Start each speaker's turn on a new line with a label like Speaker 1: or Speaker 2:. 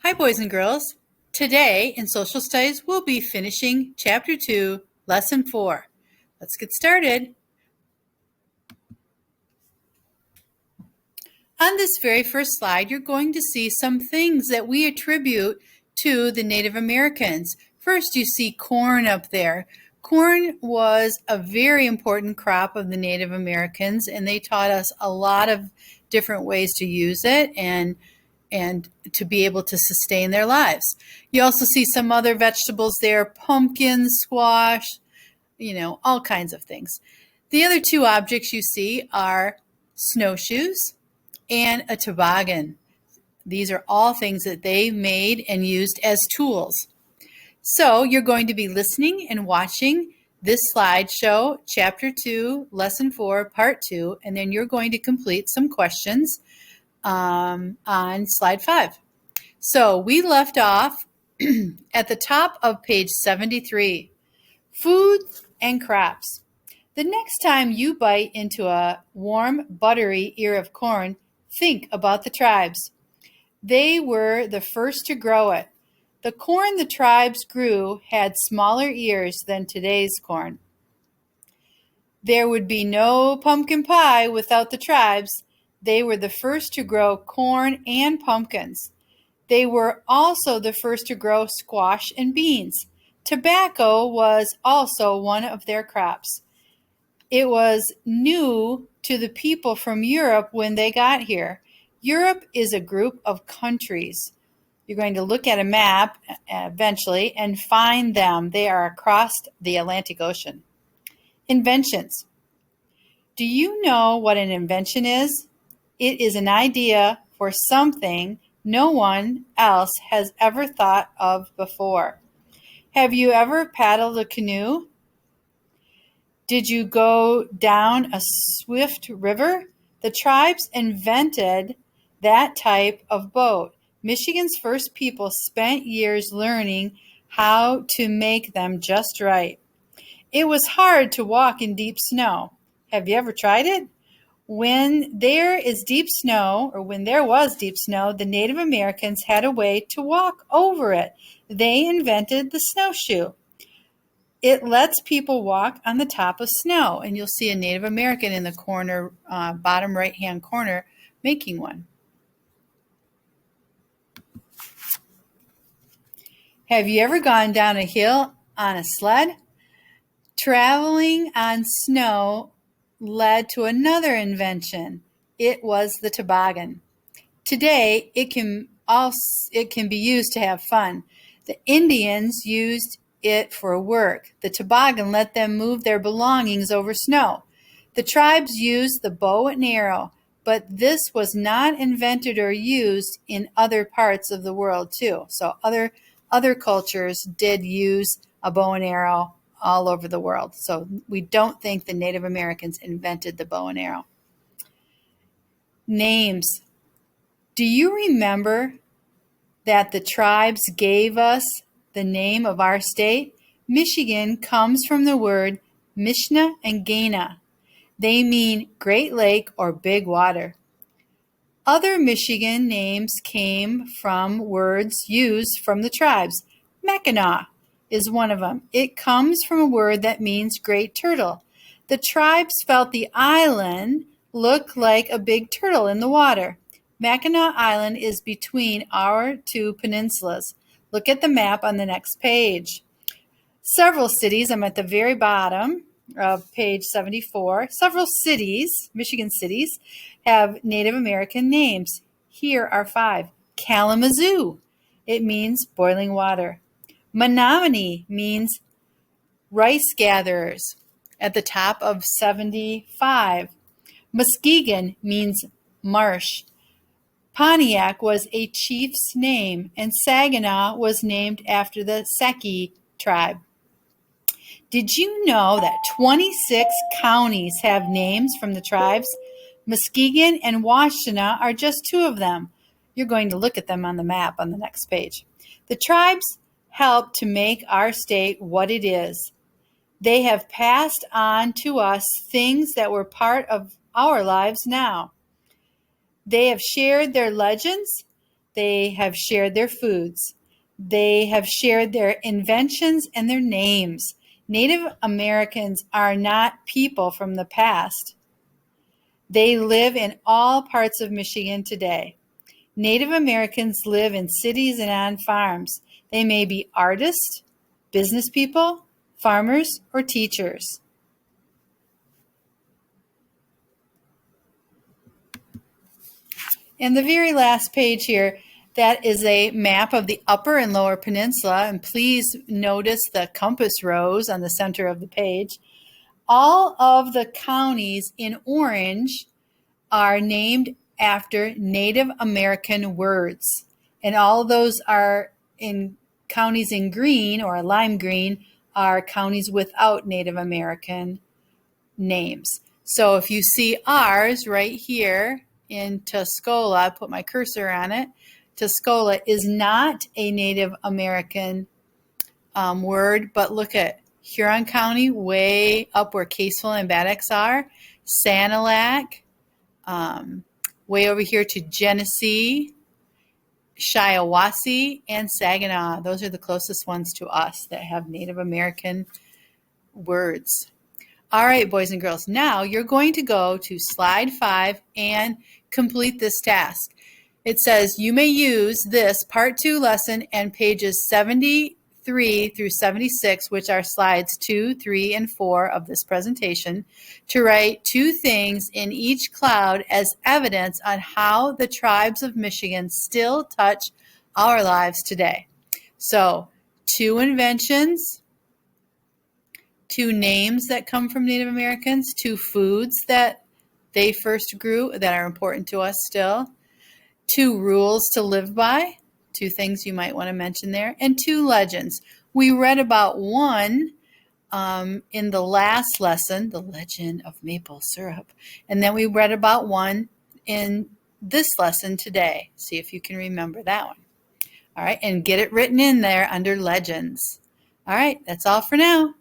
Speaker 1: Hi, boys and girls. Today in Social Studies, we'll be finishing Chapter 2, Lesson 4. Let's get started. On this very first slide, you're going to see some things that we attribute to the Native Americans. First, you see corn up there. Corn was a very important crop of the Native Americans, and they taught us a lot of different ways to use it and to be able to sustain their lives. You also see some other vegetables there, pumpkins, squash, all kinds of things. The other two objects you see are snowshoes and a toboggan. These are all things that they made and used as tools. So you're going to be listening and watching this slideshow, Chapter 2, Lesson 4, Part 2, and then you're going to complete some questions on slide 5. So we left off at the top of page 73, food and crops. The next time you bite into a warm, buttery ear of corn, think about the tribes. They were the first to grow it. The corn the tribes grew had smaller ears than today's corn. There would be no pumpkin pie without the tribes. They were the first to grow corn and pumpkins. They were also the first to grow squash and beans. Tobacco was also one of their crops. It was new to the people from Europe when they got here. Europe is a group of countries. You're going to look at a map eventually and find them. They are across the Atlantic Ocean. Inventions. Do you know what an invention is? It is an idea for something no one else has ever thought of before. Have you ever paddled a canoe? Did you go down a swift river? The tribes invented that type of boat. Michigan's first people spent years learning how to make them just right. It was hard to walk in deep snow. Have you ever tried it? When there was deep snow, the Native Americans had a way to walk over it. They invented the snowshoe. It lets people walk on the top of snow, and you'll see a Native American in the corner, bottom right-hand corner, making one. Have you ever gone down a hill on a sled? Traveling on snow led to another invention. It was the toboggan. Today, it can be used to have fun. The Indians used it for work. The toboggan let them move their belongings over snow. The tribes used the bow and arrow, but this was not invented or used in other parts of the world too. So other cultures did use a bow and arrow all over the world. So we don't think the Native Americans invented the bow and arrow. Names. Do you remember that the tribes gave us the name of our state? Michigan comes from the word Mishna and Gaina. They mean Great Lake or Big Water. Other Michigan names came from words used from the tribes. Mackinac is one of them. It comes from a word that means great turtle. The tribes felt the island looked like a big turtle in the water. Mackinac Island is between our two peninsulas. Look at the map on the next page. Several cities, I'm at the very bottom of page 74. Several cities, Michigan cities, have Native American names. Here are 5. Kalamazoo, it means boiling water. Menominee means rice gatherers at the top of 75. Muskegon means marsh. Pontiac was a chief's name, and Saginaw was named after the Sac tribe. Did you know that 26 counties have names from the tribes? Muskegon and Washtenaw are just 2 of them. You're going to look at them on the map on the next page. The tribes helped to make our state what it is. They have passed on to us things that were part of our lives now. They have shared their legends. They have shared their foods. They have shared their inventions and their names. Native Americans are not people from the past. They live in all parts of Michigan today. Native Americans live in cities and on farms. They may be artists, business people, farmers, or teachers. And the very last page here, that is a map of the Upper and Lower Peninsula. And please notice the compass rose on the center of the page. All of the counties in orange are named after Native American words. And all those are in counties in green or lime green are counties without Native American names. So if you see ours right here in Tuscola, I put my cursor on it, Tuscola is not a Native American word, but look at Huron County, way up where Caseville and Bad Axe are, Sanilac, way over here to Genesee, Shiawassee, and Saginaw. Those are the closest ones to us that have Native American words. All right, boys and girls, now you're going to go to slide 5 and complete this task. It says you may use this part 2 lesson and pages 73 through 76, which are slides 2, 3, and 4 of this presentation, to write 2 things in each cloud as evidence on how the tribes of Michigan still touch our lives today. So 2 inventions, 2 names that come from Native Americans, 2 foods that they first grew that are important to us still, 2 rules to live by, 2 things you might want to mention there, and 2 legends. We read about one in the last lesson, the legend of maple syrup, and then we read about one in this lesson today. See if you can remember that one. All right, and get it written in there under legends. All right, that's all for now.